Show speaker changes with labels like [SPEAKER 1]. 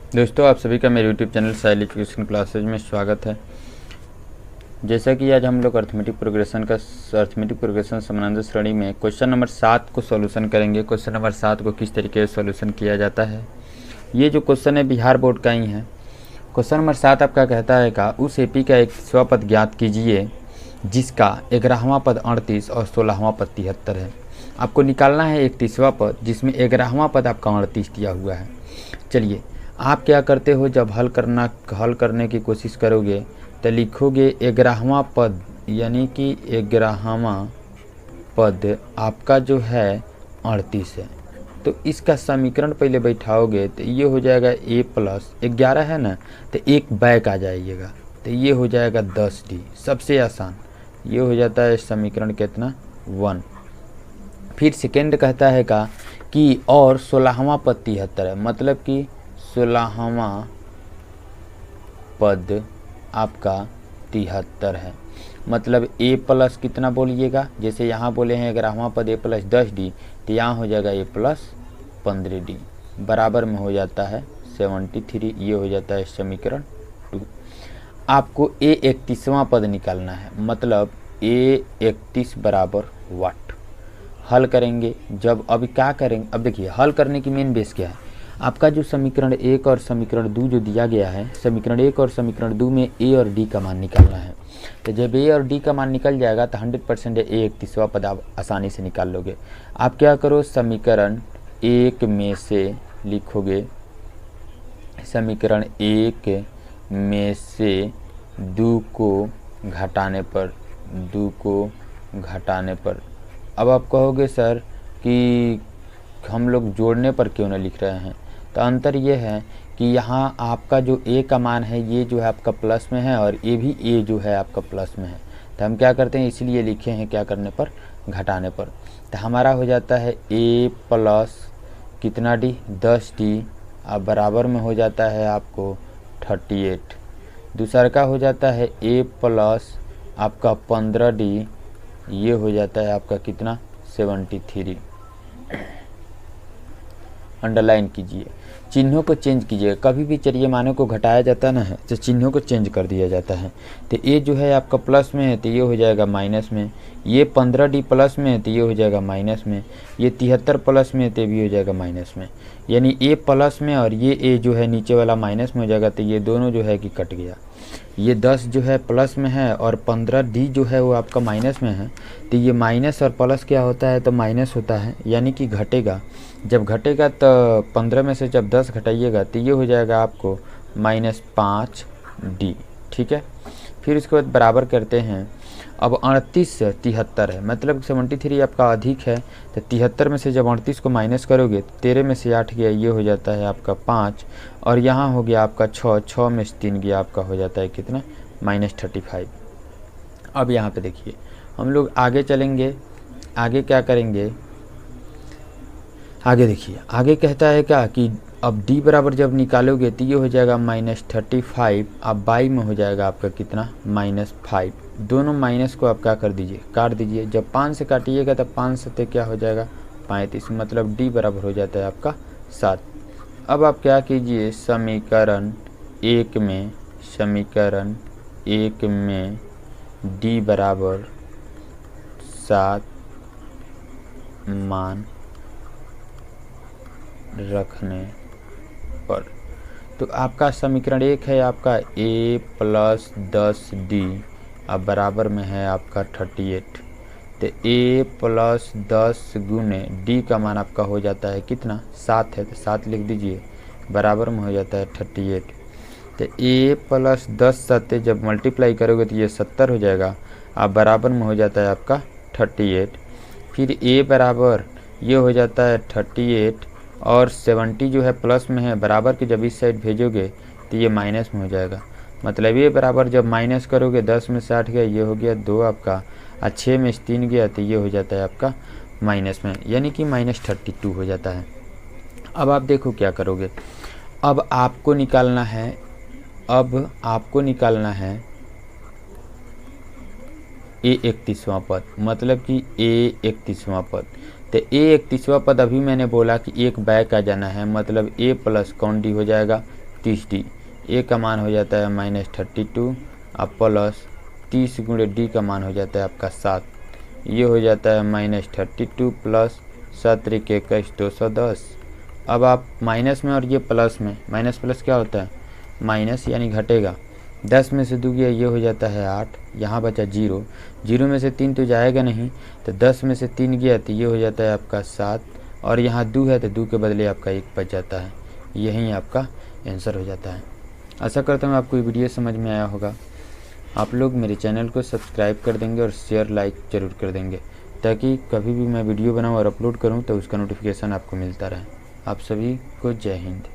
[SPEAKER 1] दोस्तों, आप सभी का मेरे यूट्यूब चैनल साइल एजुकेशन क्लासेज में स्वागत है। जैसा कि आज हम लोग अर्थमेटिक प्रोग्रेशन समानांतर श्रेणी में क्वेश्चन नंबर 7 को सॉल्यूशन करेंगे। क्वेश्चन नंबर 7 को किस तरीके से सॉल्यूशन किया जाता है, ये जो क्वेश्चन है बिहार बोर्ड का ही है। क्वेश्चन नंबर 7 आपका कहता है का उस एपी का एक 100 पद ज्ञात कीजिए जिसका 11वां पद 38 और 16वां पद 73 है। आपको निकालना है 31वां पद जिसमें 11वां पद आपका 38 दिया हुआ है। चलिए, आप क्या करते हो, जब हल करने की कोशिश करोगे तो लिखोगे 11वां पद, यानी कि 11वां पद आपका जो है 38 है। तो इसका समीकरण पहले बैठाओगे तो ये हो जाएगा a प्लस 11 है ना, तो एक बैक आ जाइएगा तो ये हो जाएगा 10d। सबसे आसान ये हो जाता है समीकरण कितना 1। फिर सेकेंड कहता है का कि और 16वां पद 73 है, मतलब कि 16वां पद आपका 73 है। मतलब a प्लस कितना बोलिएगा, जैसे यहाँ बोले हैं 11वां पद a प्लस 10d, तो यहाँ हो जाएगा a प्लस 15d बराबर में हो जाता है 73। ये हो जाता है समीकरण 2। आपको a 31वां पद निकालना है, मतलब a 31 बराबर वाट। हल करेंगे जब, अभी क्या करेंगे, अब देखिए हल करने की मेन बेस क्या है। आपका जो समीकरण 1 और समीकरण 2 जो दिया गया है, समीकरण 1 और समीकरण 2 में a और d का मान निकालना है। तो जब a और d का मान निकल जाएगा तो 100% a 31वां पद आप आसानी से निकाल लोगे। आप क्या करो, समीकरण 1 में से लिखोगे, समीकरण 1 में से 2 को घटाने पर अब आप कहोगे सर कि हम लोग जोड़ने पर क्यों न लिख रहे हैं। तो अंतर ये है कि यहाँ आपका जो a का मान है ये जो है आपका प्लस में है और ये भी a जो है आपका प्लस में है। तो हम क्या करते हैं, इसलिए लिखे हैं क्या करने पर, घटाने पर। तो हमारा हो जाता है a प्लस कितना d 10d, अब बराबर में हो जाता है आपको 38। दूसरा का हो जाता है a प्लस आपका 15d, ये हो जाता है आपका कितना 73। अंडरलाइन कीजिए, चिन्हों को चेंज कीजिए। कभी भी चलिए मानों को घटाया जाता ना है तो चिन्हों को चेंज कर दिया जाता है। तो ये जो है आपका प्लस में है तो ये हो जाएगा माइनस में, ये 15d प्लस में है तो ये हो जाएगा माइनस में, ये 73 प्लस में है तो भी हो जाएगा माइनस में। यानी a प्लस में और ये a जो है नीचे वाला माइनस में हो जाएगा, तो ये दोनों जो है कि कट गया। ये 10 जो है प्लस में है और 15d जो है वो आपका माइनस में है। तो ये माइनस और प्लस क्या होता है, तो माइनस होता है, यानी कि घटेगा। जब घटेगा तो 15 में से जब 10 घटाइएगा तो ये हो जाएगा आपको -5d। ठीक है, फिर इसके बाद बराबर करते हैं। अब 38 से 73 है, मतलब 73 आपका अधिक है, तो 73 में से जब 38 को माइनस करोगे 13 में से 8 गया, ये हो जाता है आपका 5, और यहाँ हो गया आपका 6 में से 3 गया, आपका हो जाता है कितना -35। अब यहाँ पे देखिए हम लोग आगे चलेंगे, आगे क्या करेंगे, आगे देखिए आगे कहता है क्या कि अब d बराबर जब निकालोगे तो ये हो जाएगा -35, अब बाई में हो जाएगा आपका कितना -5। दोनों माइनस को आप क्या कर दीजिए, काट दीजिए। जब 5 से काटिएगा तो 5 सत्ते क्या हो जाएगा 35, मतलब d बराबर हो जाता है आपका 7। अब आप क्या कीजिए, समीकरण 1 में d बराबर 7 मान रखने पर, तो आपका समीकरण 1 है आपका a प्लस 10d, अब बराबर में है आपका 38। तो a प्लस 10 गुने d का मान आपका हो जाता है कितना 7 है, तो 7 लिख दीजिए, बराबर में हो जाता है 38। तो a प्लस 10 सत्ते जब मल्टीप्लाई करोगे तो ये 70 हो जाएगा, अब बराबर में हो जाता है आपका 38। फिर a बराबर ये हो जाता है 38 और 70 जो है प्लस में है, बराबर के जब इस साइड भेजोगे तो ये माइनस में हो जाएगा। मतलब ये बराबर जब माइनस करोगे 10 में से 8 गया, ये हो गया 2 आपका, और 6 में से 3 गया तो ये हो जाता है आपका माइनस में, यानी कि -32 हो जाता है। अब आप देखो क्या करोगे, अब आपको निकालना है a 31वां पद, मतलब कि a 31वां पद। तो a 31वां पद अभी मैंने बोला कि एक बैक आ जाना है, मतलब a प्लस कौन डी हो जाएगा 30D। ए का मान हो जाता है -32 अब प्लस 30 गुणे डी का मान हो जाता है आपका 7। ये हो जाता है -32 प्लस 7 त्रिक 21 210। अब आप माइनस में और ये प्लस में, माइनस प्लस क्या होता है, माइनस यानी घटेगा। 10 में से 2 गया ये हो जाता है 8, यहाँ बचा 0, 0 में से 3 तो जाएगा नहीं, तो 10 में से 3 गया तो ये हो जाता है आपका 7, और यहाँ 2 है तो 2 के बदले आपका 1 बच जाता है। यही आपका आंसर हो जाता है। आशा करता हूँ आपको ये वीडियो समझ में आया होगा। आप लोग मेरे चैनल को सब्सक्राइब कर देंगे और शेयर लाइक ज़रूर कर देंगे, ताकि कभी भी मैं वीडियो बनाऊँ और अपलोड करूँ तो उसका नोटिफिकेशन आपको मिलता रहे। आप सभी को जय हिंद।